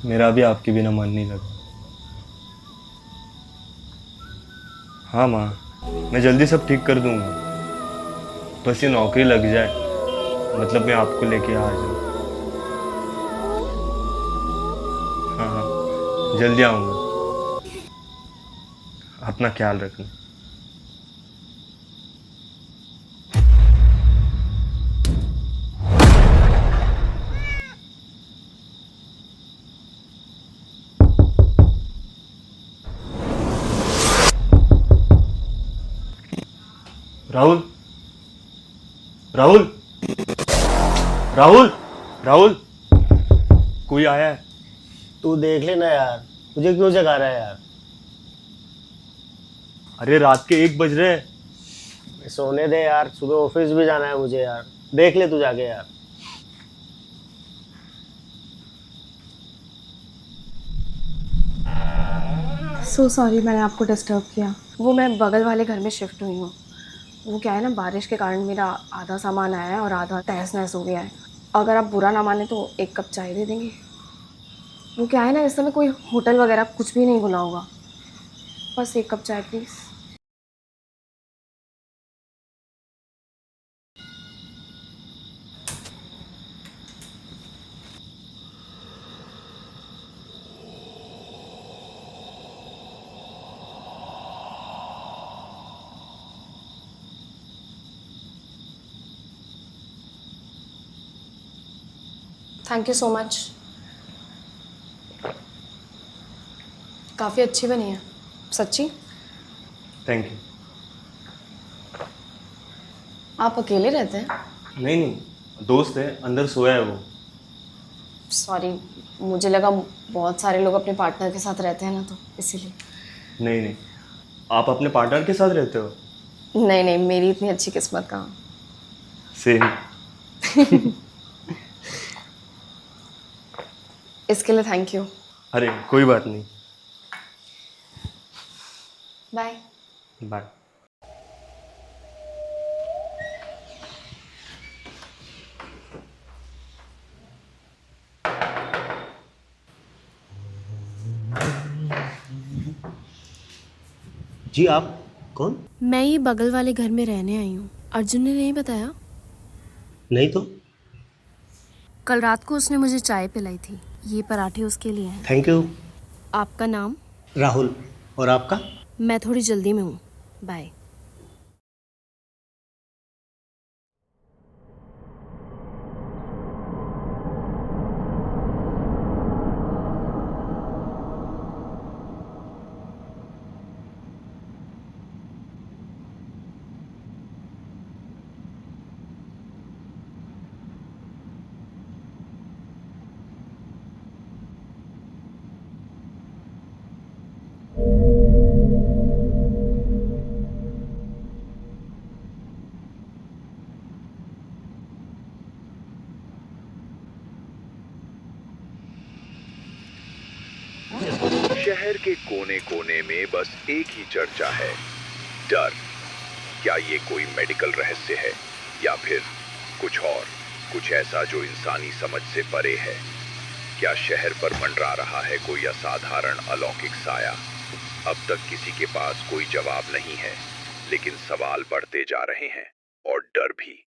मेरा भी आपके बिना मन नहीं लगा। हाँ माँ, मैं जल्दी सब ठीक कर दूंगा। बस ये नौकरी लग जाए, मतलब मैं आपको लेके आ जाऊँ। हाँ हाँ, जल्दी आऊँगा। अपना ख्याल रखना। राहुल, राहुल, राहुल, राहुल, कोई आया है। तू देख लेना यार, मुझे क्यों जगा रहा है यार। अरे रात के 1 बज रहे हैं। सोने दे यार, सुबह ऑफिस भी जाना है मुझे यार। देख ले तू जाके यार। सो सॉरी मैंने आपको डिस्टर्ब किया। वो मैं बगल वाले घर में शिफ्ट हुई हूँ। वो क्या है ना, बारिश के कारण मेरा आधा सामान आया है और आधा तहस नहस हो गया है। अगर आप बुरा ना माने तो 1 कप चाय दे देंगे। वो क्या है ना, इस समय कोई होटल वगैरह कुछ भी नहीं खुला होगा। बस 1 कप चाय please. Thank you so much. काफ़ी अच्छी बनी है सच्ची। Thank you. आप अकेले रहते हैं? नहीं नहीं, दोस्त है, अंदर सोया है वो। सॉरी, मुझे लगा बहुत सारे लोग अपने पार्टनर के साथ रहते हैं ना, तो इसीलिए। नहीं नहीं, आप अपने पार्टनर के साथ रहते हो? नहीं नहीं, मेरी इतनी अच्छी किस्मत कहाँ। सेम। इसके लिए थैंक यू। अरे कोई बात नहीं। बाय। बाय। जी आप कौन? मैं ये बगल वाले घर में रहने आई हूँ। अर्जुन ने नहीं बताया? नहीं तो। कल रात को उसने मुझे चाय पिलाई थी। ये पराठे उसके लिए हैं। Thank you. आपका नाम? राहुल। और आपका? मैं थोड़ी जल्दी में हूँ। बाय। शहर के कोने कोने में बस एक ही चर्चा है, डर। क्या ये कोई मेडिकल रहस्य है या फिर कुछ और, कुछ ऐसा जो इंसानी समझ से परे है? क्या शहर पर मंडरा रहा है कोई असाधारण अलौकिक साया? अब तक किसी के पास कोई जवाब नहीं है, लेकिन सवाल बढ़ते जा रहे हैं और डर भी।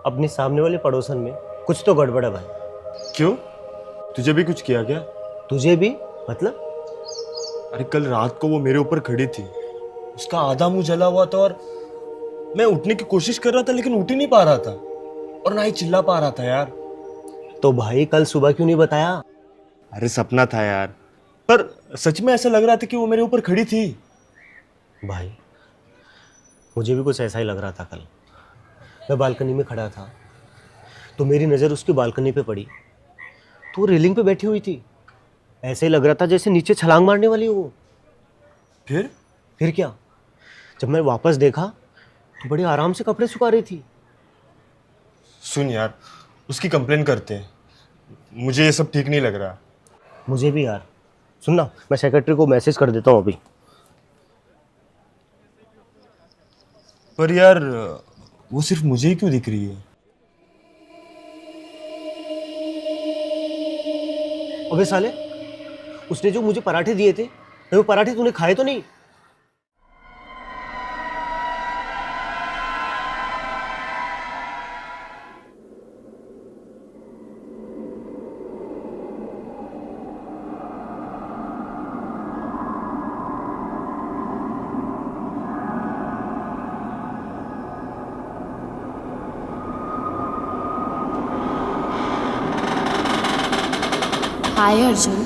अपने सामने वाले पड़ोसन में कुछ तो गड़बड़ है भाई। क्यों? तुझे भी कुछ किया क्या? तुझे भी? मतलब? अरे कल रात को वो मेरे ऊपर खड़ी थी, उसका आधा मुंह जला हुआ था और मैं उठने की कोशिश कर रहा था लेकिन उठ ही नहीं पा रहा था और ना ही चिल्ला पा रहा था यार। तो भाई कल सुबह क्यों नहीं बताया? अरे सपना था यार, पर सच में ऐसा लग रहा था कि वो मेरे ऊपर खड़ी थी। भाई मुझे भी कुछ ऐसा ही लग रहा था कल। मैं बालकनी में खड़ा था तो मेरी नज़र उसकी बालकनी पे पड़ी तो वो रेलिंग पे बैठी हुई थी। ऐसे ही लग रहा था जैसे नीचे छलांग मारने वाली हो वो। फिर क्या, जब मैं वापस देखा तो बड़े आराम से कपड़े सुखा रही थी। सुन यार, उसकी कंप्लेन करते हैं, मुझे ये सब ठीक नहीं लग रहा। मुझे भी यार। सुनना, मैं सेक्रेटरी को मैसेज कर देता हूँ अभी। पर यार वो सिर्फ मुझे ही क्यों दिख रही है? अबे साले, उसने जो मुझे पराठे दिए थे, वो पराठे तूने खाए तो नहीं? हाय अर्जुन,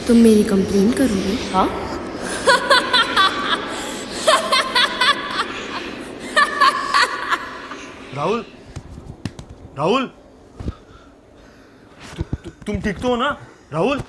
तुम मेरी कंप्लेन करोगे? हाँ, राहुल, राहुल, तुम ठीक तो हो ना राहुल?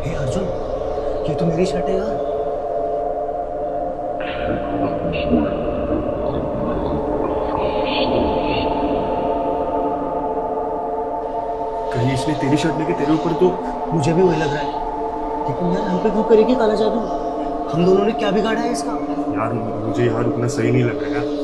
हे अर्जुन, ये तो मेरी शर्ट है यार। कहीं इसने तेरी शर्ट लेके तेरे ऊपर तो। मुझे भी वही लग रहा है, लेकिन यार हम पे क्यों करेगी काला जादू? हम दोनों ने क्या बिगाड़ा है इसका? यार मुझे यार उतना सही नहीं लग रहा यार।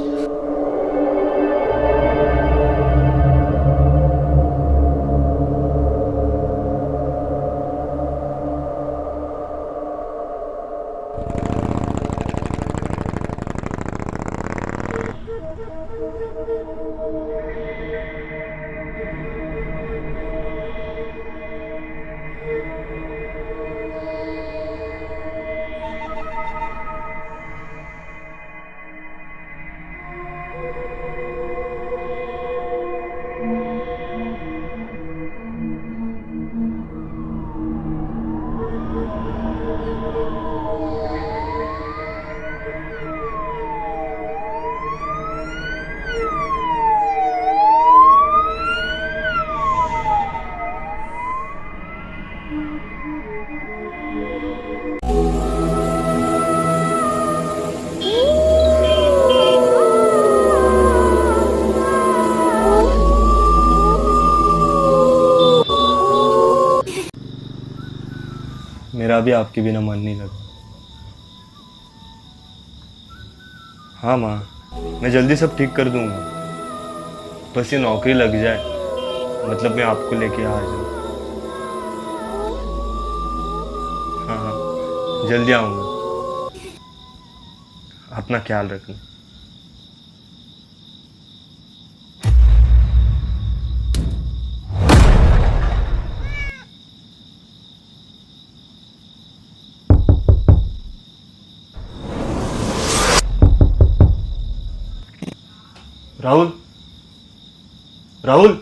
मेरा भी आपके बिना मन नहीं लगा। हाँ माँ, मैं जल्दी सब ठीक कर दूंगा, बस ये नौकरी लग जाए, मतलब मैं आपको लेके आ जाऊँ। हाँ हाँ, जल्दी आऊँगा। अपना ख्याल रखना। राहुल, राहुल,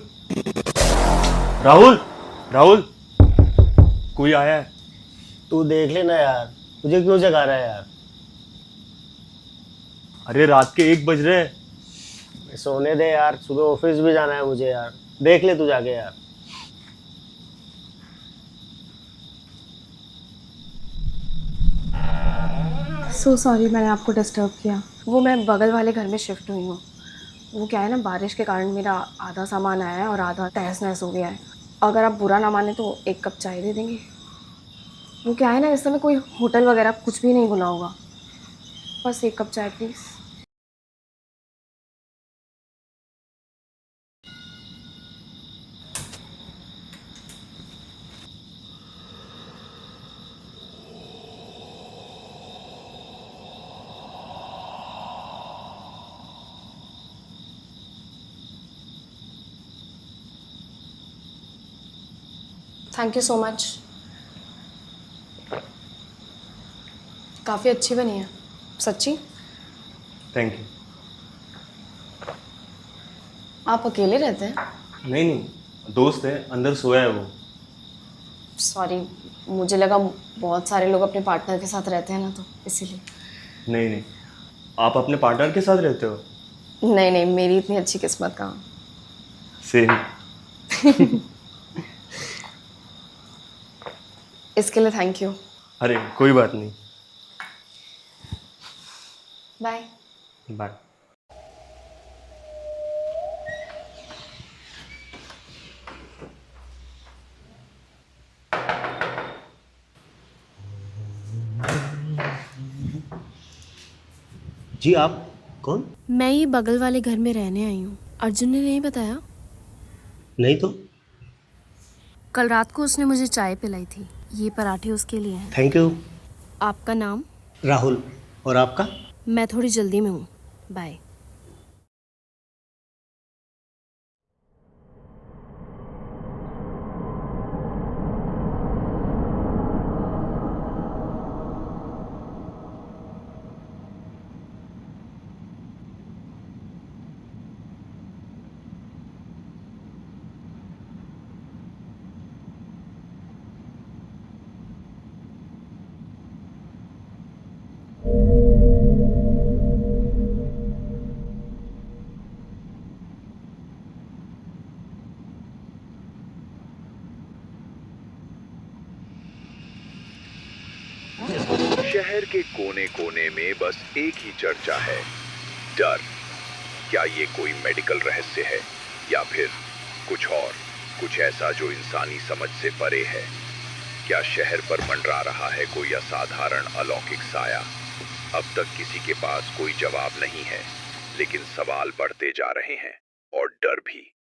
राहुल, राहुल, कोई आया है? तू देख लेना यार, मुझे क्यों जगा रहा है यार? अरे रात के 1 बज रहे हैं। सोने दे यार, सुबह ऑफिस भी जाना है मुझे यार। देख ले तू जाके यार। सो सॉरी मैंने आपको डिस्टर्ब किया। वो मैं बगल वाले घर में शिफ्ट हुई हूँ। वो क्या है ना, बारिश के कारण मेरा आधा सामान आया है और आधा तहस नहस हो गया है। अगर आप बुरा ना माने तो एक कप चाय दे देंगे। वो क्या है ना, इस समय कोई होटल वगैरह कुछ भी नहीं खुला होगा। बस एक कप चाय please. Thank you so much. काफ़ी अच्छी बनी है सच्ची। Thank you. आप अकेले रहते हैं? नहीं नहीं, दोस्त है, अंदर सोया है वो। सॉरी, मुझे लगा बहुत सारे लोग अपने पार्टनर के साथ रहते हैं ना, तो इसीलिए। नहीं नहीं, आप अपने पार्टनर के साथ रहते हो? नहीं नहीं, मेरी इतनी अच्छी किस्मत कहाँ। सेम। इसके लिए थैंक यू। अरे कोई बात नहीं। बाय। बाय। जी आप कौन? मैं ही बगल वाले घर में रहने आई हूँ। अर्जुन ने नहीं बताया? नहीं तो। कल रात को उसने मुझे चाय पिलाई थी। ये पराठे उसके लिए हैं। Thank you. आपका नाम? राहुल। और आपका? मैं थोड़ी जल्दी में हूँ, बाय। शहर के कोने कोने में बस एक ही चर्चा है, डर। क्या ये कोई मेडिकल रहस्य है या फिर कुछ और, कुछ ऐसा जो इंसानी समझ से परे है? क्या शहर पर मंडरा रहा है कोई असाधारण अलौकिक साया? अब तक किसी के पास कोई जवाब नहीं है, लेकिन सवाल बढ़ते जा रहे हैं और डर भी।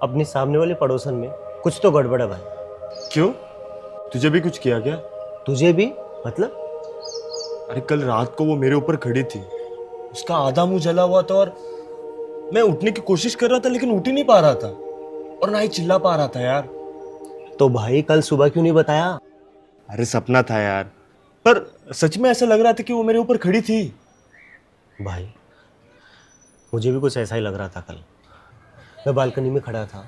अपने सामने वाले पड़ोसन में कुछ तो गड़बड़ है भाई। क्यों? तुझे भी कुछ किया क्या? तुझे भी? मतलब? अरे कल रात को वो मेरे ऊपर खड़ी थी। उसका आधा मुंह जला हुआ था और मैं उठने की कोशिश कर रहा था लेकिन उठ ही नहीं पा रहा था और ना ही चिल्ला पा रहा था यार। तो भाई कल सुबह क्यों नहीं बताया? अरे सपना था यार, पर सच में ऐसा लग रहा था कि वो मेरे ऊपर खड़ी थी। भाई मुझे भी कुछ ऐसा ही लग रहा था कल। मैं बालकनी में खड़ा था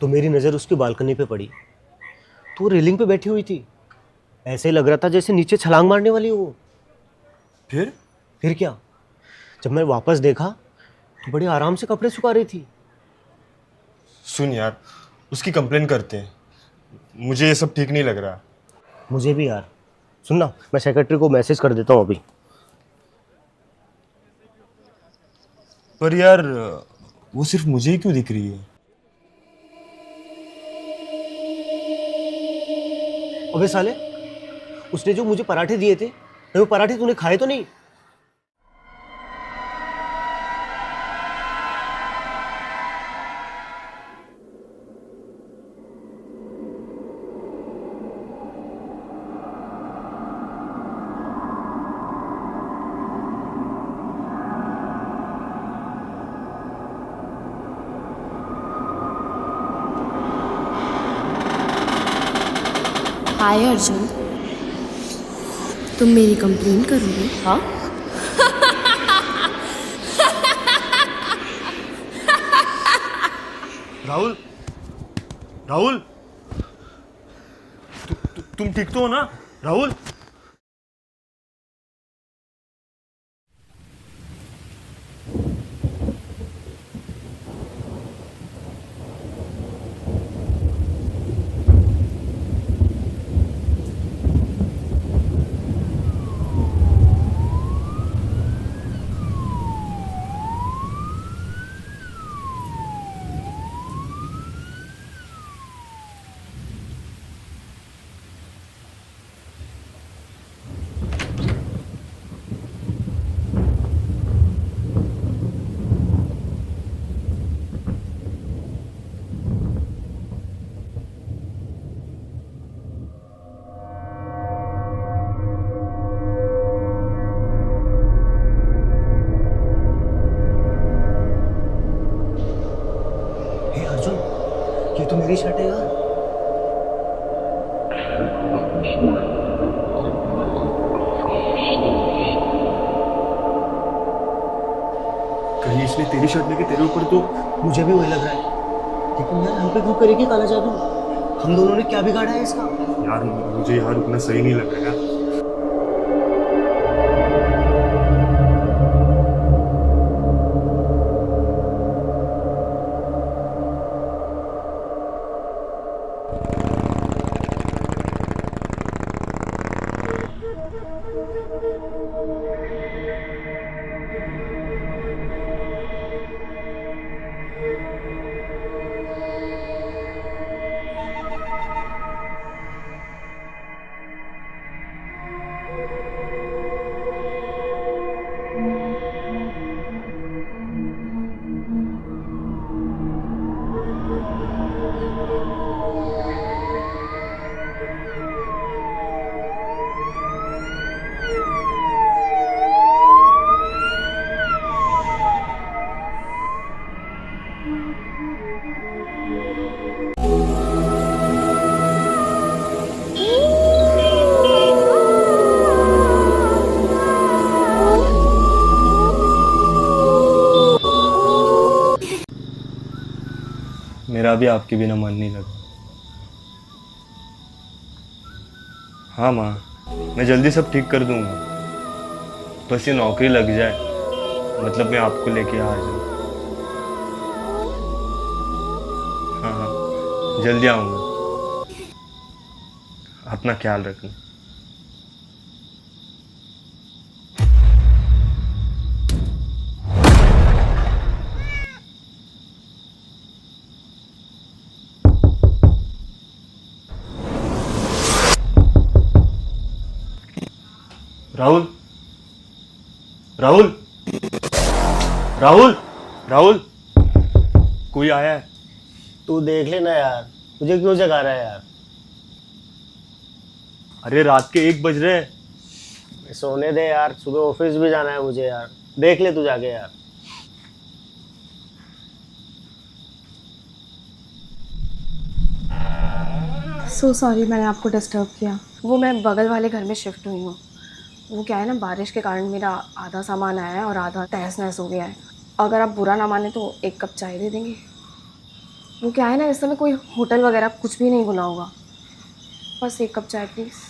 तो मेरी नज़र उसकी बालकनी पे पड़ी तो वो रेलिंग पे बैठी हुई थी। ऐसे ही लग रहा था जैसे नीचे छलांग मारने वाली हो वो। फिर क्या, जब मैं वापस देखा तो बड़े आराम से कपड़े सुखा रही थी। सुन यार, उसकी कंप्लेन करते हैं। मुझे ये सब ठीक नहीं लग रहा। मुझे भी यार। सुनना, मैं सेक्रेटरी को मैसेज कर देता हूँ अभी। पर यार वो सिर्फ मुझे ही क्यों दिख रही है? अबे साले, उसने जो मुझे पराठे दिए थे, वो पराठे तूने खाए तो नहीं? हाय अर्जुन, तुम मेरी कंप्लेन करोगे? हाँ। राहुल, राहुल, तुम ठीक तो हो ना? राहुल, हे अर्जुन, ये तो मेरी शर्ट है यार। कहीं इसने तेरी शर्ट लेके तेरे ऊपर तो... मुझे भी वही लग रहा है, लेकिन यार हम पे क्यों करेगी काला जादू? हम दोनों ने क्या बिगाड़ा है इसका? यार मुझे यहाँ रुकना सही नहीं लग रहा है। मेरा भी आपके बिना मन नहीं लगा। हाँ माँ, मैं जल्दी सब ठीक कर दूंगा, बस ये नौकरी लग जाए, मतलब मैं आपको लेके आ जाऊँ। हाँ हाँ, जल्दी आऊँगा। अपना ख्याल रखना। राहुल, राहुल, राहुल, राहुल, कोई आया है? तू देख लेना यार, मुझे क्यों जगा रहा है यार? अरे रात के 1 बज रहे हैं। सोने दे यार, सुबह ऑफिस भी जाना है मुझे यार। देख ले तू जाके यार। सो सॉरी मैंने आपको डिस्टर्ब किया। वो मैं बगल वाले घर में शिफ्ट हुई हूँ। वो क्या है ना, बारिश के कारण मेरा आधा सामान आया है और आधा तहस नहस हो गया है। अगर आप बुरा ना माने तो 1 कप चाय दे देंगे। वो क्या है ना, इस समय कोई होटल वगैरह कुछ भी नहीं खुला होगा। बस 1 कप चाय please.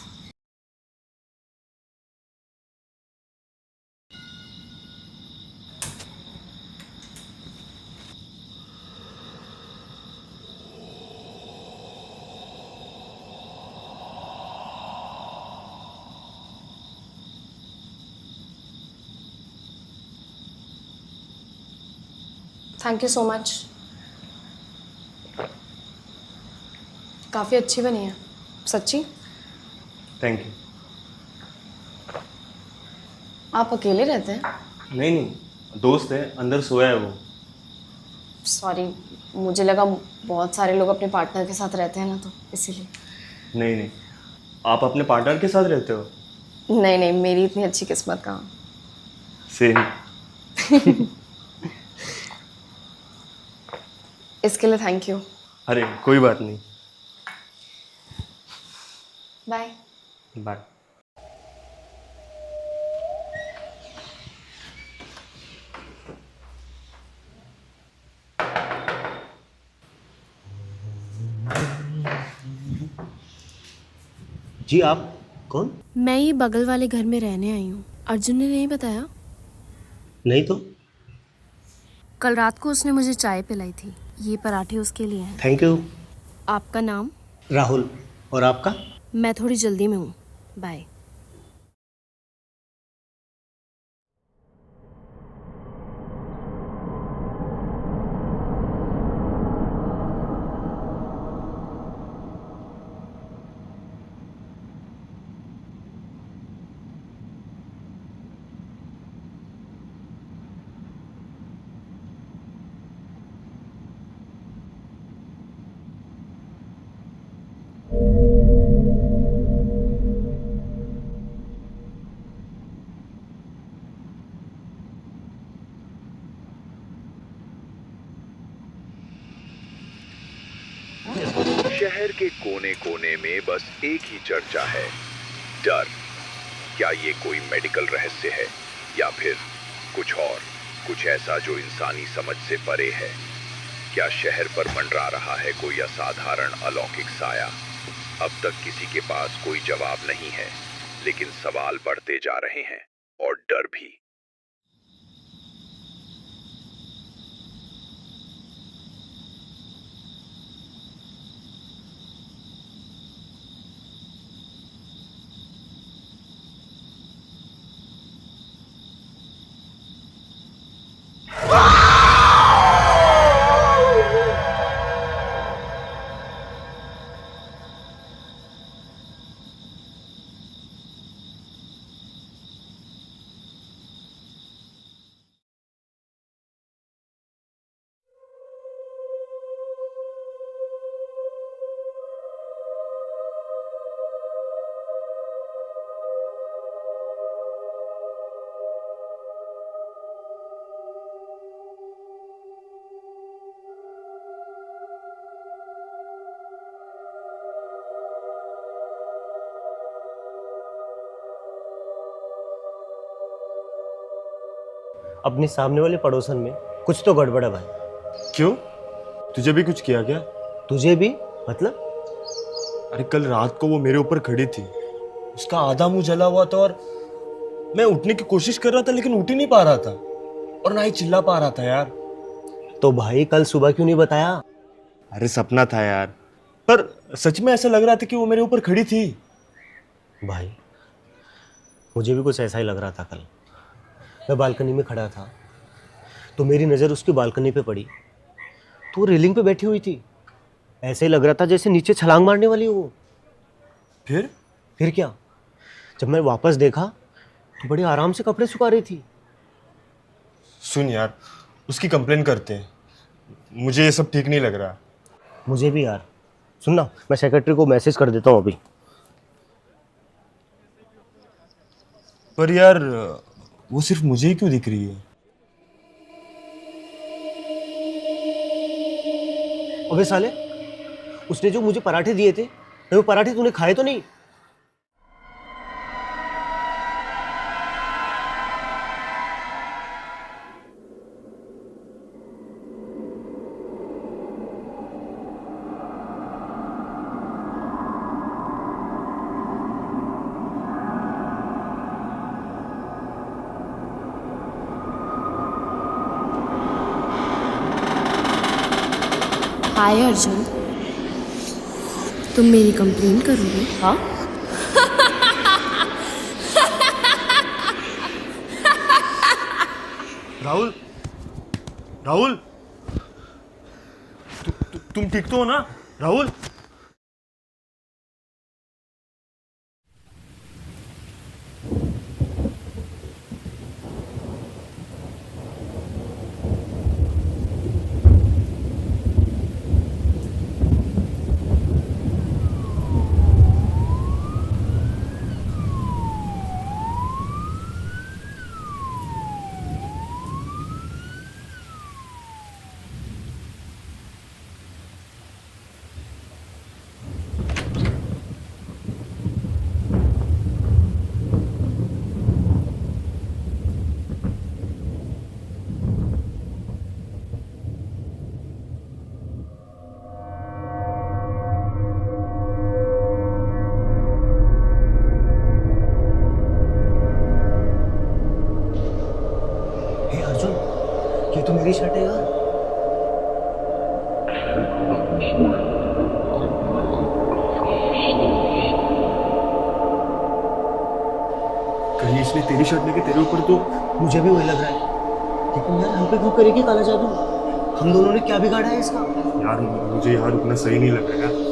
Thank you so much. काफ़ी अच्छी बनी है, सच्ची। Thank you. आप अकेले रहते हैं? नहीं नहीं, दोस्त है, अंदर सोया है वो। सॉरी, मुझे लगा बहुत सारे लोग अपने पार्टनर के साथ रहते हैं ना, तो इसीलिए। नहीं नहीं, आप अपने पार्टनर के साथ रहते हो? नहीं नहीं, मेरी इतनी अच्छी किस्मत कहाँ। सेम। इसके लिए थैंक यू। अरे कोई बात नहीं। बाय। बाय। जी आप कौन? मैं ये बगल वाले घर में रहने आई हूँ। अर्जुन ने नहीं बताया? नहीं तो। कल रात को उसने मुझे चाय पिलाई थी। ये पराठे उसके लिए हैं। Thank you. आपका नाम? राहुल। और आपका? मैं थोड़ी जल्दी में हूँ, बाय। शहर के कोने कोने में बस एक ही चर्चा है, डर। क्या ये कोई मेडिकल रहस्य है या फिर कुछ और, कुछ ऐसा जो इंसानी समझ से परे है? क्या शहर पर मंडरा रहा है कोई असाधारण अलौकिक साया? अब तक किसी के पास कोई जवाब नहीं है, लेकिन सवाल बढ़ते जा रहे हैं और डर भी। अपने सामने वाले पड़ोसन में कुछ तो गड़बड़ है भाई। क्यों? तुझे भी कुछ किया क्या? तुझे भी? मतलब? अरे कल रात को वो मेरे ऊपर खड़ी थी, उसका आधा मुंह जला हुआ था और मैं उठने की कोशिश कर रहा था लेकिन उठ ही नहीं पा रहा था और ना ही चिल्ला पा रहा था यार। तो भाई कल सुबह क्यों नहीं बताया? अरे सपना था यार, पर सच में ऐसा लग रहा था कि वो मेरे ऊपर खड़ी थी। भाई मुझे भी कुछ ऐसा ही लग रहा था कल। मैं बालकनी में खड़ा था तो मेरी नज़र उसकी बालकनी पे पड़ी, तो वो रेलिंग पे बैठी हुई थी। ऐसे ही लग रहा था जैसे नीचे छलांग मारने वाली हो वो। फिर क्या, जब मैं वापस देखा तो बड़े आराम से कपड़े सुखा रही थी। सुन यार, उसकी कंप्लेन करते हैं, मुझे ये सब ठीक नहीं लग रहा। मुझे भी यार। सुनना, मैं सेक्रेटरी को मैसेज कर देता हूँ अभी। पर यार वो सिर्फ मुझे ही क्यों दिख रही है? अबे साले, उसने जो मुझे पराठे दिए थे, वो पराठे तूने खाए तो नहीं? हाय अर्जुन, तुम मेरी कंप्लेन करोगे? हाँ। राहुल, राहुल, तुम ठीक तो हो ना राहुल? हे अर्जुन, ये तो मेरी शर्ट है यार। कहीं इसने तेरी शर्ट लेके तेरे ऊपर तो। मुझे भी वही लग रहा है, लेकिन यार हम पे क्यों करेगी काला जादू? हम दोनों ने क्या बिगाड़ा है इसका? यार मुझे यहाँ रुकना सही नहीं लग रहा है।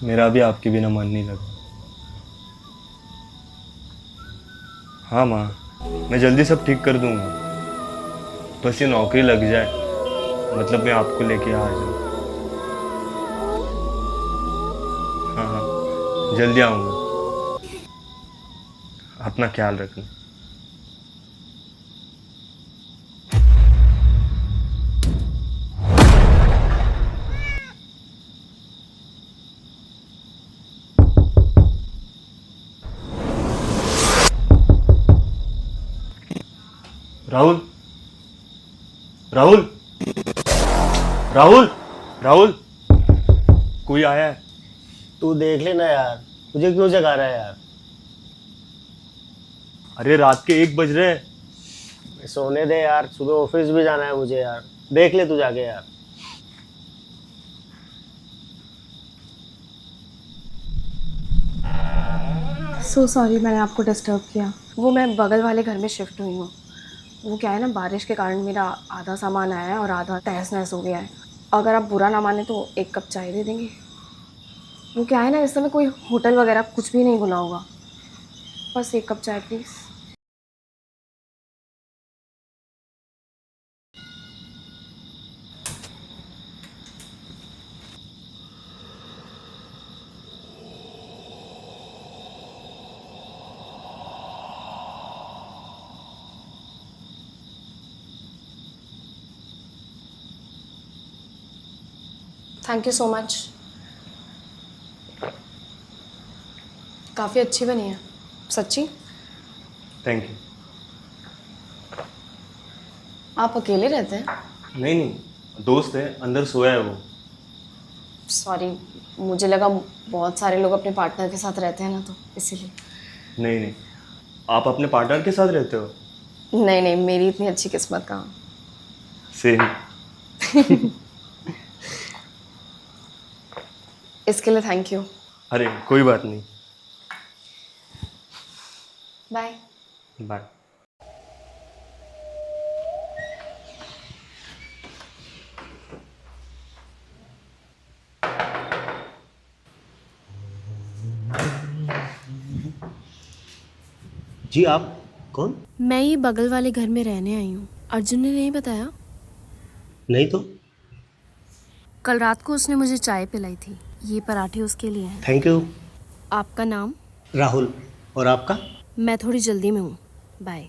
मेरा भी आपके बिना मन नहीं लगा। हाँ माँ, मैं जल्दी सब ठीक कर दूंगा। बस ये नौकरी लग जाए, मतलब मैं आपको लेके आ जाऊँ। हाँ हाँ, जल्दी आऊँगा। अपना ख्याल रखना। राहुल, राहुल, राहुल, राहुल, कोई आया है? तू देख लेना यार, मुझे क्यों जगा रहा है यार? अरे रात के 1 बज रहे हैं। सोने दे यार, सुबह ऑफिस भी जाना है मुझे यार। देख ले तू जाके यार। सो सॉरी मैंने आपको डिस्टर्ब किया। वो मैं बगल वाले घर में शिफ्ट हुई हूँ। वो क्या है ना, बारिश के कारण मेरा आधा सामान आया है और आधा तहस नहस हो गया है। अगर आप बुरा ना माने तो 1 कप चाय दे देंगे। वो क्या है ना, इस समय कोई होटल वगैरह कुछ भी नहीं खुला होगा। बस 1 कप चाय please. Thank you so much. काफ़ी अच्छी बनी है सच्ची। Thank you. आप अकेले रहते हैं? नहीं नहीं, दोस्त है, अंदर सोया है वो। सॉरी, मुझे लगा बहुत सारे लोग अपने पार्टनर के साथ रहते हैं ना, तो इसीलिए। नहीं नहीं, आप अपने पार्टनर के साथ रहते हो? नहीं नहीं, मेरी इतनी अच्छी किस्मत कहाँ। सेम। इसके लिए थैंक यू। अरे कोई बात नहीं। बाय। बाय। जी आप कौन? मैं ये बगल वाले घर में रहने आई हूँ। अर्जुन ने नहीं बताया? नहीं तो। कल रात को उसने मुझे चाय पिलाई थी। ये पराठे उसके लिए हैं। Thank you. आपका नाम? राहुल। और आपका? मैं थोड़ी जल्दी में हूँ, बाय।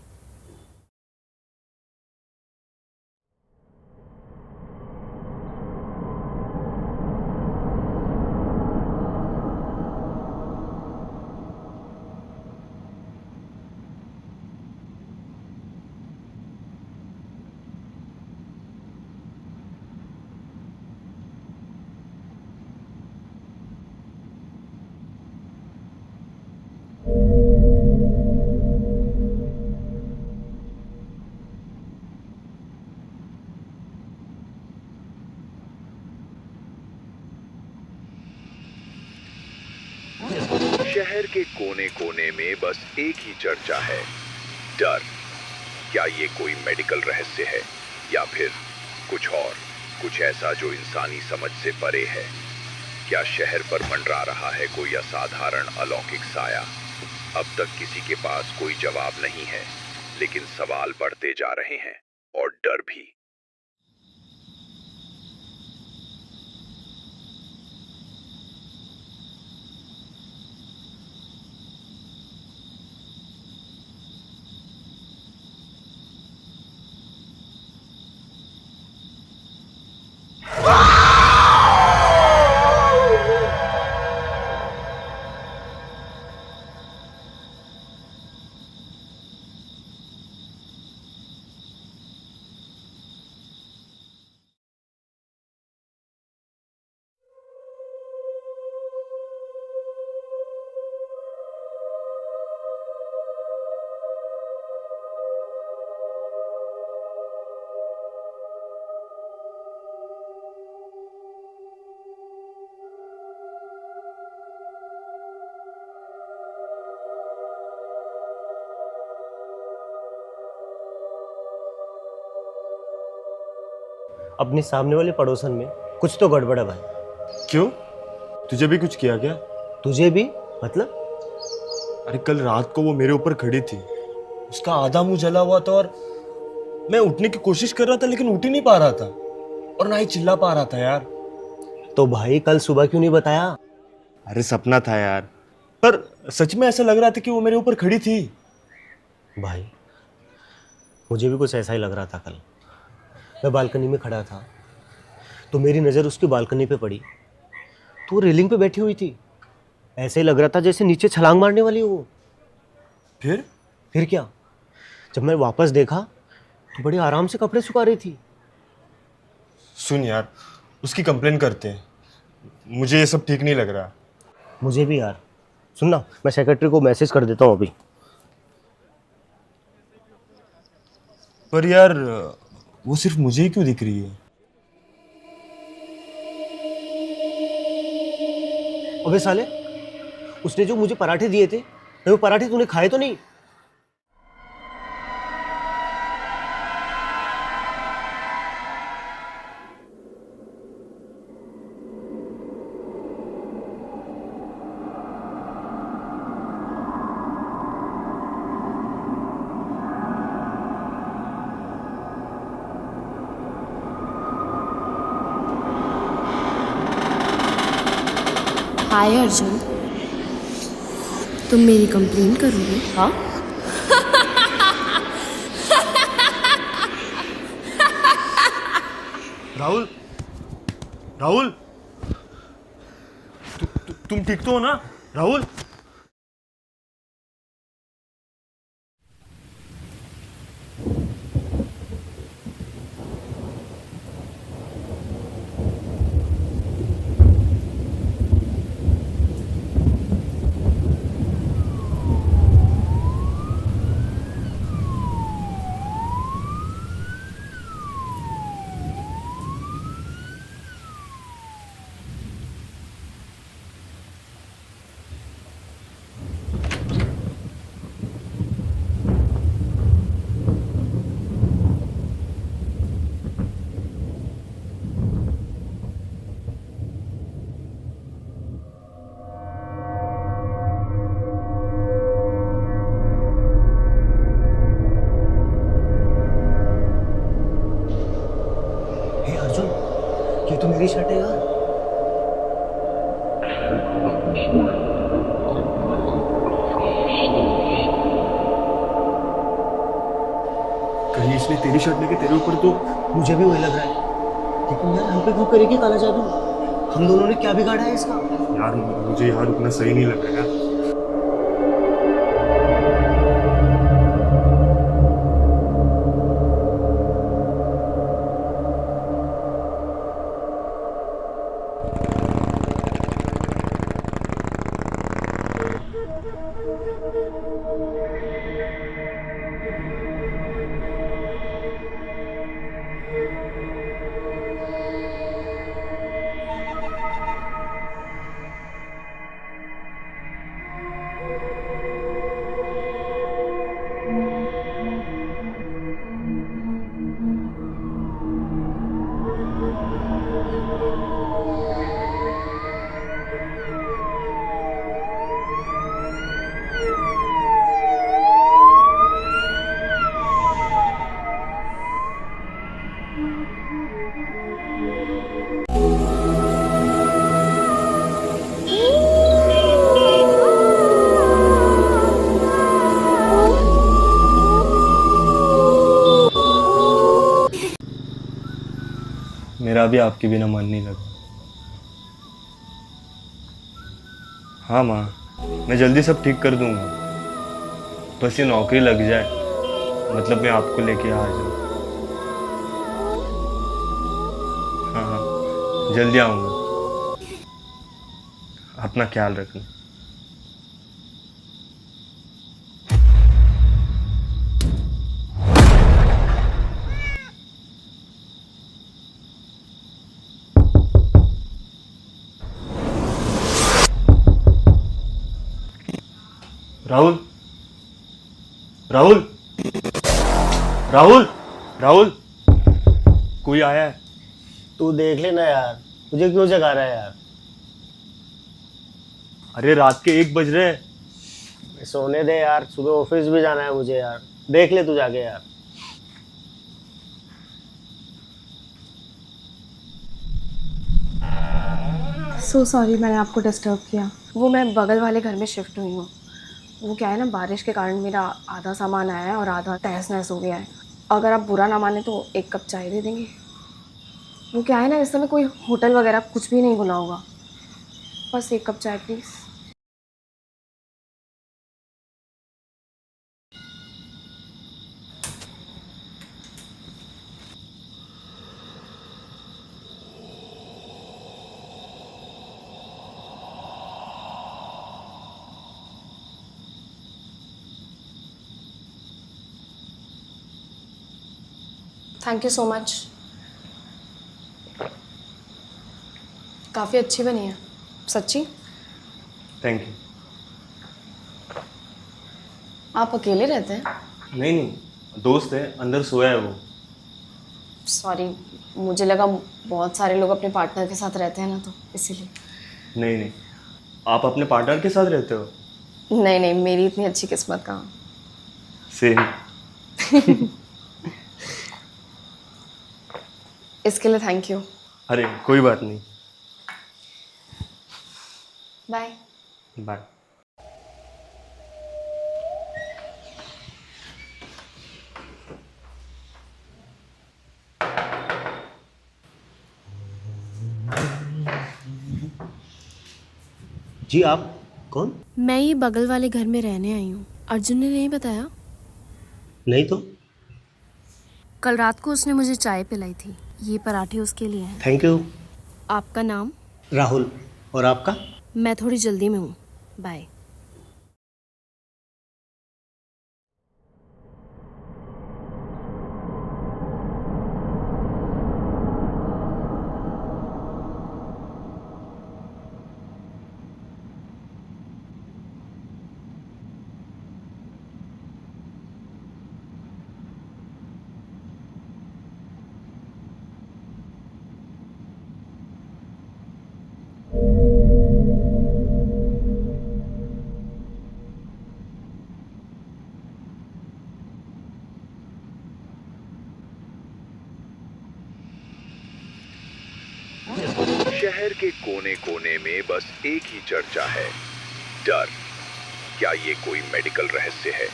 शहर के कोने कोने में बस एक ही चर्चा है, डर। क्या ये कोई मेडिकल रहस्य है या फिर कुछ और, कुछ ऐसा जो इंसानी समझ से परे है? क्या शहर पर मंडरा रहा है कोई असाधारण अलौकिक साया? अब तक किसी के पास कोई जवाब नहीं है, लेकिन सवाल बढ़ते जा रहे हैं और डर भी। अपने सामने वाले पड़ोसन में कुछ तो गड़बड़ है भाई। क्यों? तुझे भी कुछ किया क्या? तुझे भी? मतलब? अरे कल रात को वो मेरे ऊपर खड़ी थी, उसका आधा मुंह जला हुआ था और मैं उठने की कोशिश कर रहा था लेकिन उठ ही नहीं पा रहा था और ना ही चिल्ला पा रहा था यार। तो भाई कल सुबह क्यों नहीं बताया? अरे सपना था यार, पर सच में ऐसा लग रहा था कि वो मेरे ऊपर खड़ी थी। भाई मुझे भी कुछ ऐसा ही लग रहा था कल। मैं बालकनी में खड़ा था तो मेरी नज़र उसकी बालकनी पे पड़ी, तो वो रेलिंग पे बैठी हुई थी। ऐसे ही लग रहा था जैसे नीचे छलांग मारने वाली हो वो। फिर क्या, जब मैं वापस देखा तो बड़े आराम से कपड़े सुखा रही थी। सुन यार, उसकी कंप्लेन करते हैं, मुझे ये सब ठीक नहीं लग रहा। मुझे भी यार। सुनना, मैं सेक्रेटरी को मैसेज कर देता हूँ अभी। पर यार वो सिर्फ मुझे ही क्यों दिख रही है? अबे साले, उसने जो मुझे पराठे दिए थे, वो पराठे तूने खाए तो नहीं? हाय अर्जुन, तुम मेरी कंप्लेन करोगे? हाँ? राहुल, राहुल, तुम ठीक तो हो ना राहुल? तेरी शर्ट है यार। कहीं इसने तेरी शर्ट लेके तेरे ऊपर तो। मुझे भी वही लग रहा है, लेकिन यार हम पे क्यों करेगी काला जादू? हम दोनों ने क्या बिगाड़ा है इसका? यार मुझे यहाँ रुकना सही नहीं लग रहा यार। मेरा भी आपके बिना मन नहीं लगा। हाँ माँ, मैं जल्दी सब ठीक कर दूंगा। बस ये नौकरी लग जाए, मतलब मैं आपको लेके आ जाऊँ। हाँ हाँ, जल्दी आऊँगा। अपना ख्याल रखना। राहुल, राहुल, राहुल, राहुल, कोई आया है? तू देख लेना यार, मुझे क्यों जगा रहा है यार? अरे रात के 1 बज रहे हैं। सोने दे यार, सुबह ऑफिस भी जाना है मुझे यार। देख ले तू जाके यार। सो सॉरी मैंने आपको डिस्टर्ब किया। वो मैं बगल वाले घर में शिफ्ट हुई हूँ। वो क्या है ना, बारिश के कारण मेरा आधा सामान आया है और आधा तहस नहस हो गया है। अगर आप बुरा ना माने तो 1 कप चाय दे देंगे। वो क्या है ना, इस समय कोई होटल वगैरह कुछ भी नहीं खुला होगा। बस 1 कप चाय please. Thank you so much. काफ़ी अच्छी बनी है सच्ची। Thank you. आप अकेले रहते हैं? नहीं नहीं, दोस्त है, अंदर सोया है वो। सॉरी, मुझे लगा बहुत सारे लोग अपने पार्टनर के साथ रहते हैं ना, तो इसीलिए। नहीं नहीं, आप अपने पार्टनर के साथ रहते हो? नहीं नहीं, मेरी इतनी अच्छी किस्मत कहाँ। सेम। इसके लिए थैंक यू। अरे कोई बात नहीं। बाय। बाय। जी आप कौन? मैं ये बगल वाले घर में रहने आई हूँ। अर्जुन ने नहीं बताया? नहीं तो। कल रात को उसने मुझे चाय पिलाई थी। ये पराठे उसके लिए हैं। Thank you. आपका नाम? राहुल। और आपका? मैं थोड़ी जल्दी में हूँ, बाय। शहर के कोने कोने में बस एक ही चर्चा है, डर। क्या ये कोई मेडिकल रहस्य है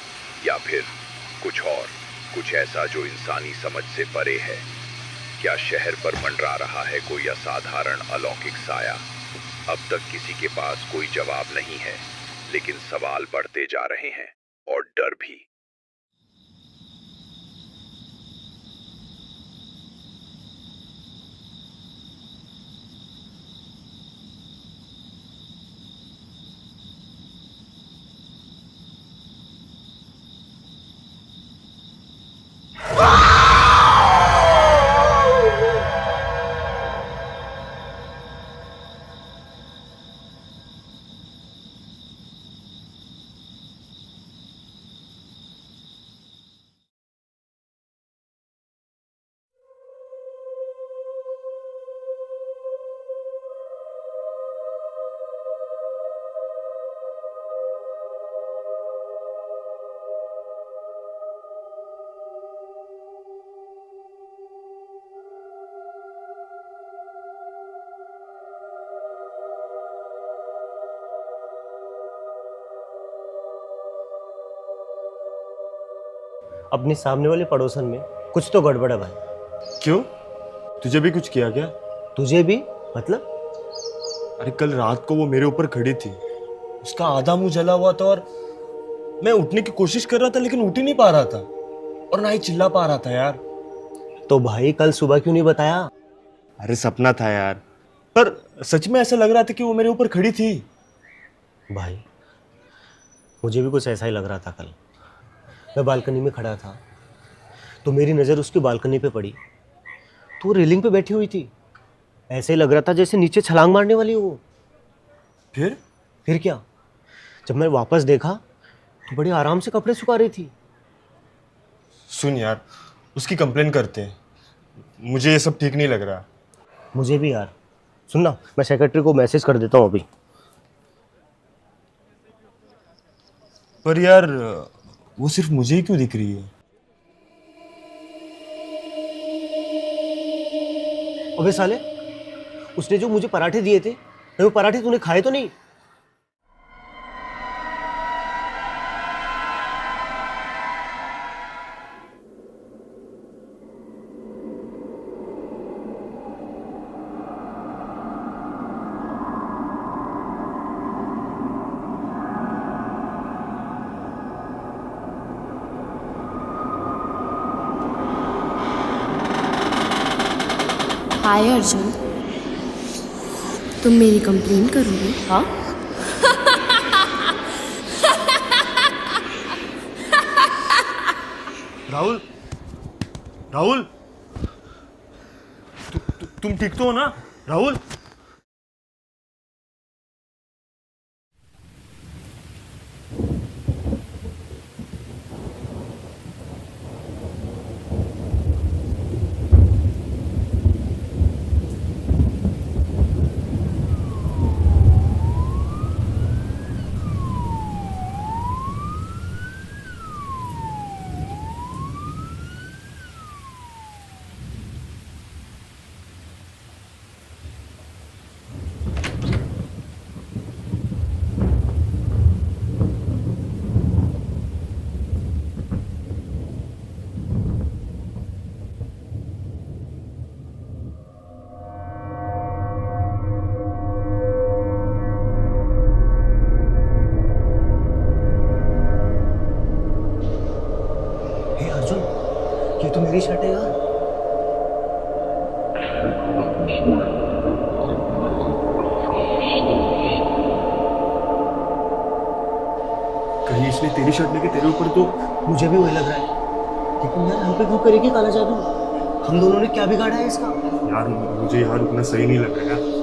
या फिर कुछ और, कुछ ऐसा जो इंसानी समझ से परे है? क्या शहर पर मंडरा रहा है कोई असाधारण अलौकिक साया? अब तक किसी के पास कोई जवाब नहीं है, लेकिन सवाल बढ़ते जा रहे हैं और डर भी। अपने सामने वाले पड़ोसन में कुछ तो गड़बड़ है भाई। क्यों? तुझे भी कुछ किया क्या? तुझे भी? मतलब? अरे कल रात को वो मेरे ऊपर खड़ी थी, उसका आधा मुंह जला हुआ था और मैं उठने की कोशिश कर रहा था लेकिन उठ ही नहीं पा रहा था और ना ही चिल्ला पा रहा था यार। तो भाई कल सुबह क्यों नहीं बताया? अरे सपना था यार, पर सच में ऐसा लग रहा था कि वो मेरे ऊपर खड़ी थी। भाई मुझे भी कुछ ऐसा ही लग रहा था कल। मैं बालकनी में खड़ा था तो मेरी नज़र उसकी बालकनी पे पड़ी, तो वो रेलिंग पे बैठी हुई थी। ऐसे ही लग रहा था जैसे नीचे छलांग मारने वाली हो वो। फिर क्या, जब मैं वापस देखा तो बड़ी आराम से कपड़े सुखा रही थी। सुन यार, उसकी कंप्लेन करते हैं, मुझे ये सब ठीक नहीं लग रहा। मुझे भी यार। सुनना, मैं सेक्रेटरी को मैसेज कर देता हूँ अभी। पर यार वो सिर्फ मुझे ही क्यों दिख रही है? अबे साले, उसने जो मुझे पराठे दिए थे, वो पराठे तूने खाए तो नहीं? हाय अर्जुन, तुम मेरी कंप्लेन करोगे? हाँ। राहुल, राहुल, तुम ठीक तो हो ना? राहुल, हे अर्जुन, ये तो मेरी शर्ट है यार। कहीं इसने तेरी शर्ट लेके तेरे ऊपर तो। मुझे भी वही लग रहा है, लेकिन यार हम पे क्यों करेगी काला जादू? हम दोनों ने क्या बिगाड़ा है इसका? यार मुझे यहाँ रुकना सही नहीं लग रहा है।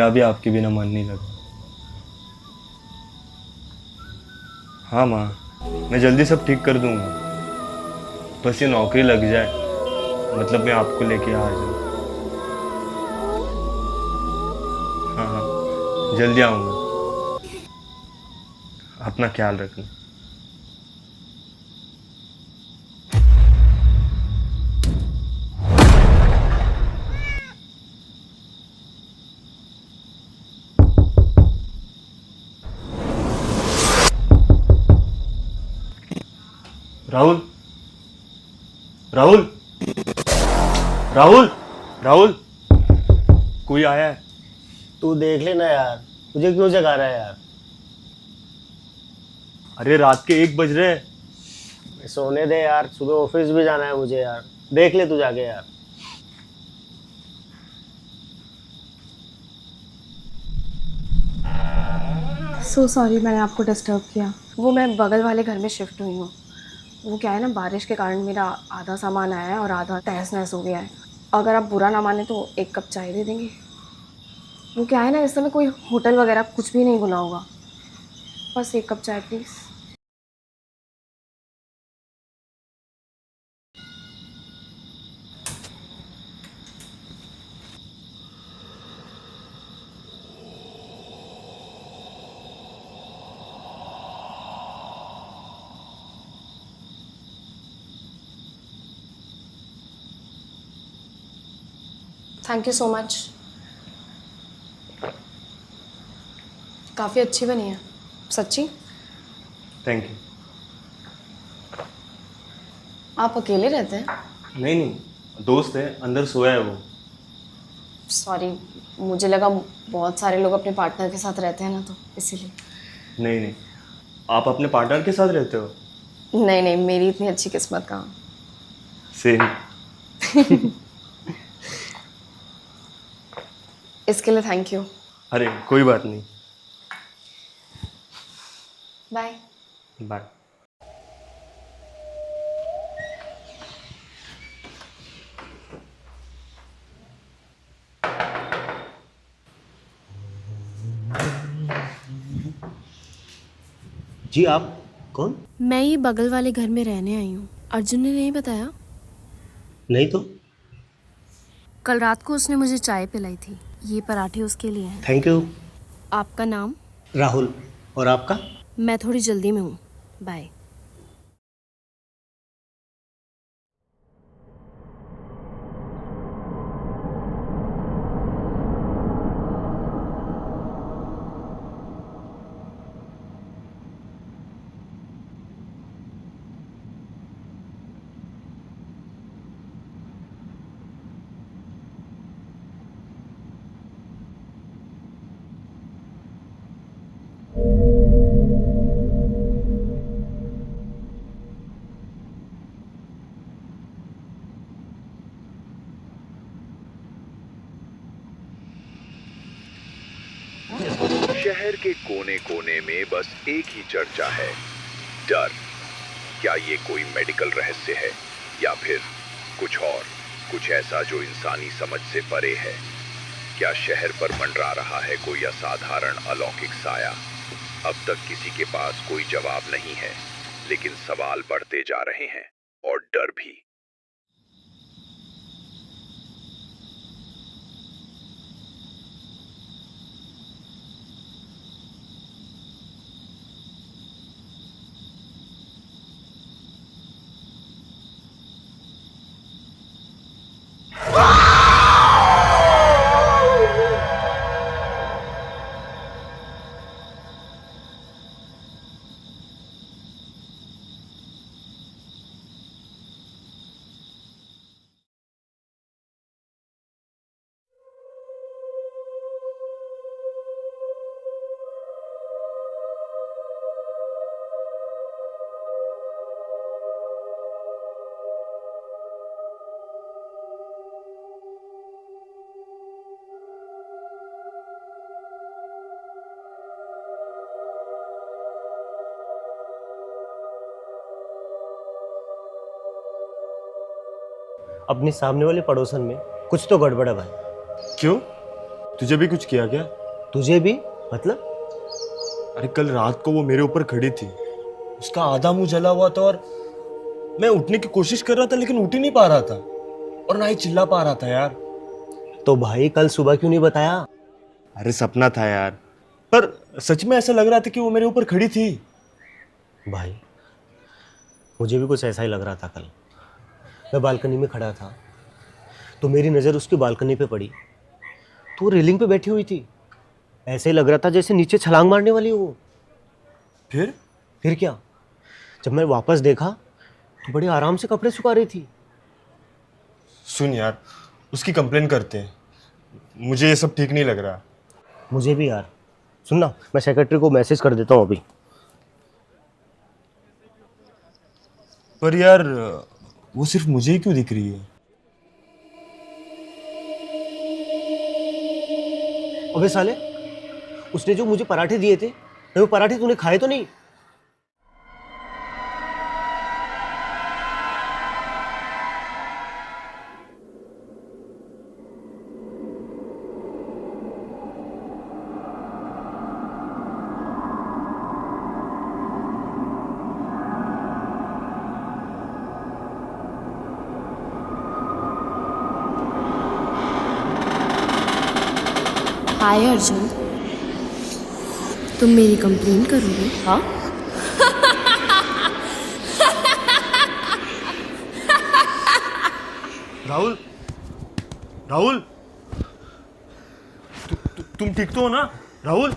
मेरा भी आपके बिना मन नहीं लगा। हाँ माँ, मैं जल्दी सब ठीक कर दूंगा, बस ये नौकरी लग जाए, मतलब मैं आपको लेके आ जाऊँ। हाँ हाँ, जल्दी आऊँगा। अपना ख्याल रखना। राहुल, राहुल, राहुल, राहुल, कोई आया है? तू देख लेना यार, मुझे क्यों जगा रहा है यार। अरे रात के 1 बज रहे हैं। सोने दे यार, सुबह ऑफिस भी जाना है मुझे यार। देख ले तू जाके यार। सो सॉरी मैंने आपको डिस्टर्ब किया। वो मैं बगल वाले घर में शिफ्ट हुई हूँ। वो क्या है ना, बारिश के कारण मेरा आधा सामान आया है और आधा तहस नहस हो गया है। अगर आप बुरा ना माने तो 1 कप चाय दे देंगे। वो क्या है ना, इस समय कोई होटल वगैरह कुछ भी नहीं खुला होगा। बस 1 कप चाय please. Thank you so much. काफ़ी अच्छी बनी है, सच्ची। Thank you. आप अकेले रहते हैं? नहीं नहीं, दोस्त है, अंदर सोया है वो। सॉरी, मुझे लगा बहुत सारे लोग अपने पार्टनर के साथ रहते हैं ना, तो इसीलिए। नहीं नहीं, आप अपने पार्टनर के साथ रहते हो? नहीं नहीं, मेरी इतनी अच्छी किस्मत कहाँ। सेम। इसके लिए थैंक यू। अरे कोई बात नहीं। बाय। बाय। जी आप कौन? मैं ये बगल वाले घर में रहने आई हूँ। अर्जुन ने नहीं बताया? नहीं तो। कल रात को उसने मुझे चाय पिलाई थी। ये पराठे उसके लिए हैं। Thank you. आपका नाम? राहुल। और आपका? मैं थोड़ी जल्दी में हूँ, बाय। शहर के कोने कोने में बस एक ही चर्चा है, डर। क्या ये कोई मेडिकल रहस्य है या फिर कुछ और, कुछ ऐसा जो इंसानी समझ से परे है? क्या शहर पर मंडरा रहा है कोई असाधारण अलौकिक साया? अब तक किसी के पास कोई जवाब नहीं है, लेकिन सवाल बढ़ते जा रहे हैं और डर भी। अपने सामने वाले पड़ोसन में कुछ तो गड़बड़ है भाई। क्यों? तुझे भी कुछ किया क्या? तुझे भी? मतलब? अरे कल रात को वो मेरे ऊपर खड़ी थी, उसका आधा मुंह जला हुआ था और मैं उठने की कोशिश कर रहा था लेकिन उठ ही नहीं पा रहा था और ना ही चिल्ला पा रहा था यार। तो भाई कल सुबह क्यों नहीं बताया? अरे सपना था यार, पर सच में ऐसा लग रहा था कि वो मेरे ऊपर खड़ी थी। भाई मुझे भी कुछ ऐसा ही लग रहा था कल। मैं बालकनी में खड़ा था तो मेरी नज़र उसकी बालकनी पे पड़ी, तो वो रेलिंग पे बैठी हुई थी। ऐसे ही लग रहा था जैसे नीचे छलांग मारने वाली हो वो। फिर क्या, जब मैं वापस देखा तो बड़े आराम से कपड़े सुखा रही थी। सुन यार, उसकी कंप्लेन करते हैं, मुझे ये सब ठीक नहीं लग रहा। मुझे भी यार। सुनना, मैं सेक्रेटरी को मैसेज कर देता हूँ अभी। पर यार वो सिर्फ मुझे ही क्यों दिख रही है? अबे साले, उसने जो मुझे पराठे दिए थे, वो पराठे तूने खाए तो नहीं? हाय अर्जुन, तुम मेरी कंप्लेन करोगे? हाँ। राहुल, राहुल, तुम ठीक तो हो ना राहुल?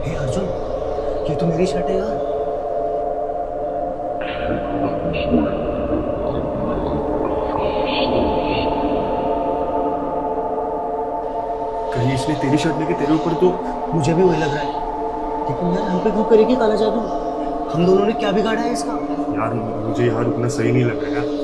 हे अर्जुन, ये तो मेरी शर्ट है यार। कहीं इसने तेरी शर्ट लेके तेरे ऊपर तो। मुझे भी वही लग रहा है, लेकिन यार हम पे क्यों करेगी काला जादू? हम दोनों ने क्या बिगाड़ा है इसका? यार मुझे यहाँ रुकना सही नहीं लग रहा यार।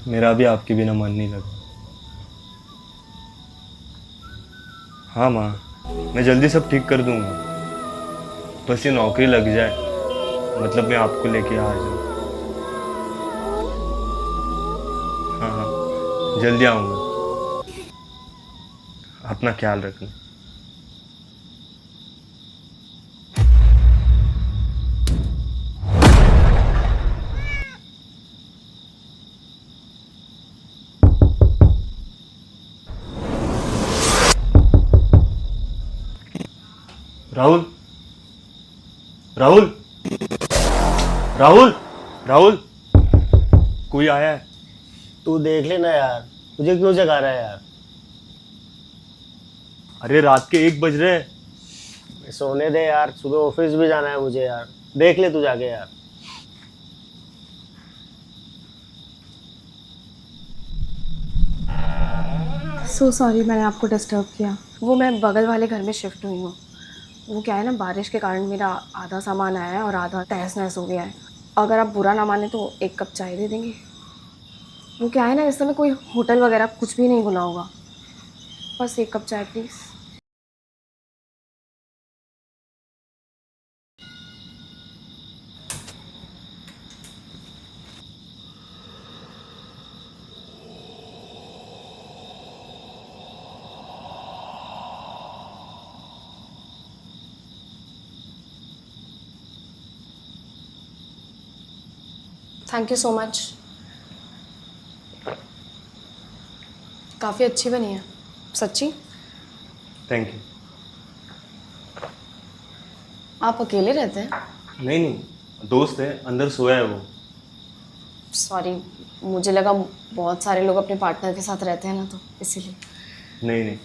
मेरा भी आपके बिना मन नहीं लगा। हाँ माँ, मैं जल्दी सब ठीक कर दूंगा, बस ये नौकरी लग जाए, मतलब मैं आपको लेके आ जाऊँ। हाँ हाँ, जल्दी आऊँगा। अपना ख्याल रखना। राहुल, राहुल, राहुल, राहुल, कोई आया है? तू देख लेना यार, मुझे क्यों जगा रहा है यार? अरे रात के 1 बज रहे हैं। सोने दे यार, सुबह ऑफिस भी जाना है मुझे यार। देख ले तू जाके यार। सो सॉरी मैंने आपको डिस्टर्ब किया। वो मैं बगल वाले घर में शिफ्ट हुई हूँ। वो क्या है ना, बारिश के कारण मेरा आधा सामान आया है और आधा तहस नहस हो गया है। अगर आप बुरा ना माने तो 1 कप चाय दे देंगे। वो क्या है ना, इस समय कोई होटल वगैरह कुछ भी नहीं खुला होगा। बस 1 कप चाय please. Thank you so much. काफ़ी अच्छी बनी है सच्ची। Thank you. आप अकेले रहते हैं? नहीं नहीं, दोस्त है, अंदर सोया है वो। सॉरी, मुझे लगा बहुत सारे लोग अपने पार्टनर के साथ रहते हैं ना, तो इसीलिए। नहीं नहीं,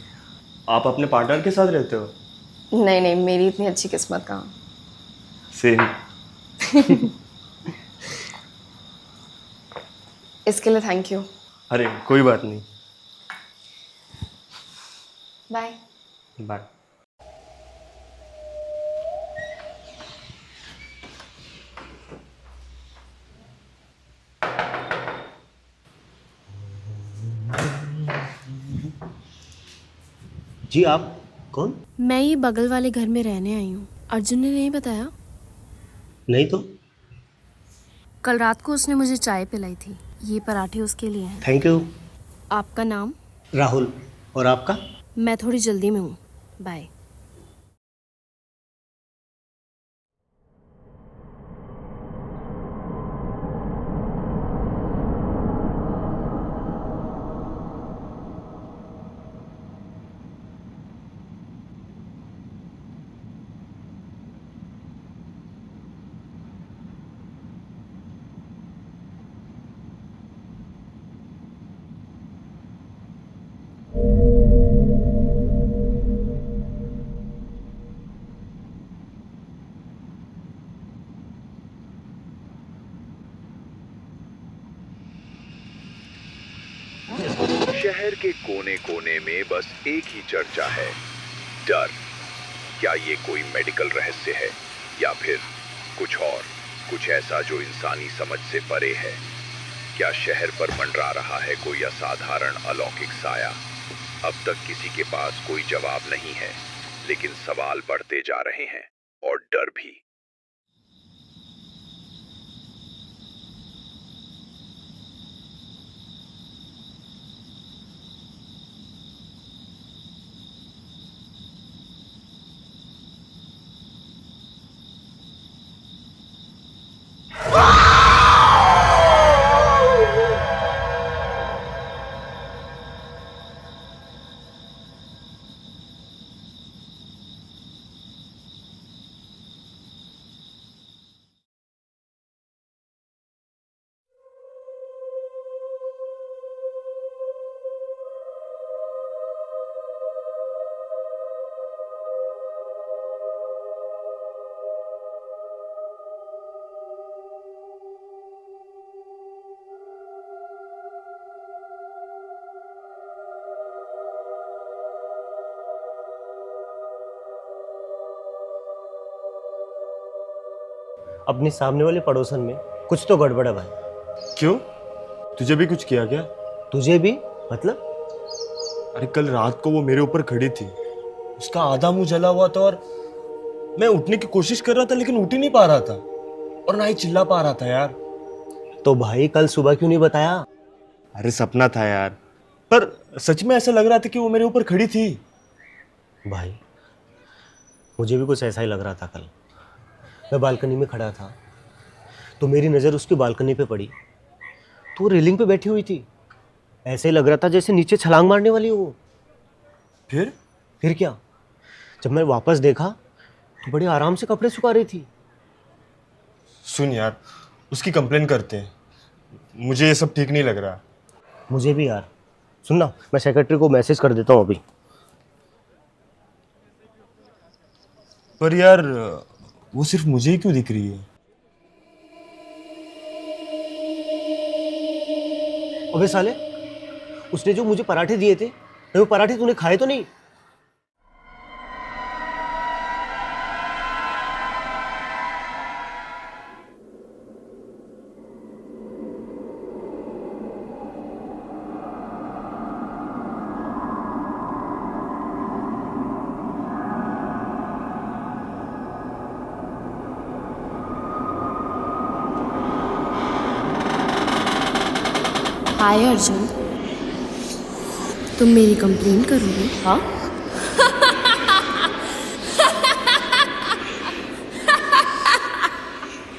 आप अपने पार्टनर के साथ रहते हो? नहीं नहीं, मेरी इतनी अच्छी किस्मत कहाँ। सेम। इसके लिए थैंक यू। अरे कोई बात नहीं। बाय। बाय। जी आप कौन? मैं ये बगल वाले घर में रहने आई हूँ। अर्जुन ने नहीं बताया? नहीं तो। कल रात को उसने मुझे चाय पिलाई थी। ये पराठे उसके लिए हैं। Thank you. आपका नाम? राहुल। और आपका? मैं थोड़ी जल्दी में हूँ, बाय। शहर के कोने कोने में बस एक ही चर्चा है, डर। क्या ये कोई मेडिकल रहस्य है या फिर कुछ और, कुछ ऐसा जो इंसानी समझ से परे है? क्या शहर पर मंडरा रहा है कोई असाधारण अलौकिक साया? अब तक किसी के पास कोई जवाब नहीं है, लेकिन सवाल बढ़ते जा रहे हैं और डर भी। अपने सामने वाले पड़ोसन में कुछ तो गड़बड़ है भाई। क्यों? तुझे भी कुछ किया क्या? तुझे भी? मतलब? अरे कल रात को वो मेरे ऊपर खड़ी थी। उसका आधा मुंह जला हुआ था और मैं उठने की कोशिश कर रहा था लेकिन उठ ही नहीं पा रहा था, और ना ही चिल्ला पा रहा था यार। तो भाई कल सुबह क्यों नहीं बताया? अरे सपना था यार, पर सच में ऐसा लग रहा था कि वो मेरे ऊपर खड़ी थी। भाई मुझे भी कुछ ऐसा ही लग रहा था कल। मैं बालकनी में खड़ा था तो मेरी नज़र उसकी बालकनी पे पड़ी, तो वो रेलिंग पे बैठी हुई थी। ऐसे ही लग रहा था जैसे नीचे छलांग मारने वाली हो वो। फिर क्या, जब मैं वापस देखा तो बड़े आराम से कपड़े सुखा रही थी। सुन यार, उसकी कंप्लेन करते हैं। मुझे ये सब ठीक नहीं लग रहा। मुझे भी यार। सुनना, मैं सेक्रेटरी को मैसेज कर देता हूँ अभी। पर यार वो सिर्फ मुझे ही क्यों दिख रही है? अबे साले, उसने जो मुझे पराठे दिए थे, वो पराठे तूने खाए तो नहीं? हाय अर्जुन, तुम मेरी कंप्लेन करोगे? हाँ।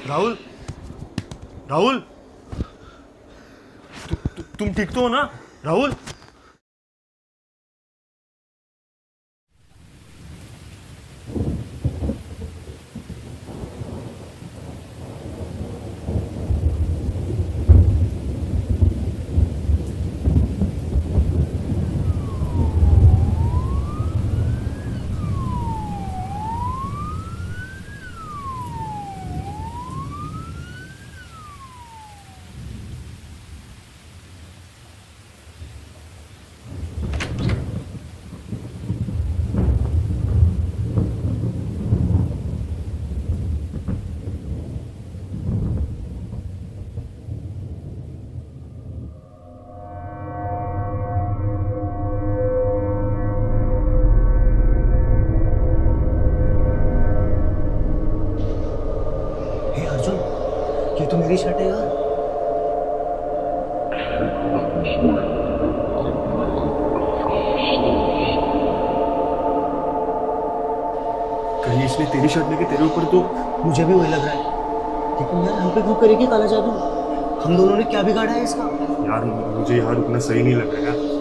राहुल, राहुल, तुम ठीक तो हो ना? राहुल, हे अर्जुन, ये तो मेरी शर्ट है यार। कहीं इसने तेरी शर्ट लेके तेरे ऊपर तो... मुझे भी वही लग रहा है, लेकिन यार हम पे क्यों करेगी काला जादू? हम दोनों ने क्या बिगाड़ा है इसका? यार मुझे यहाँ रुकना सही नहीं लग रहा है।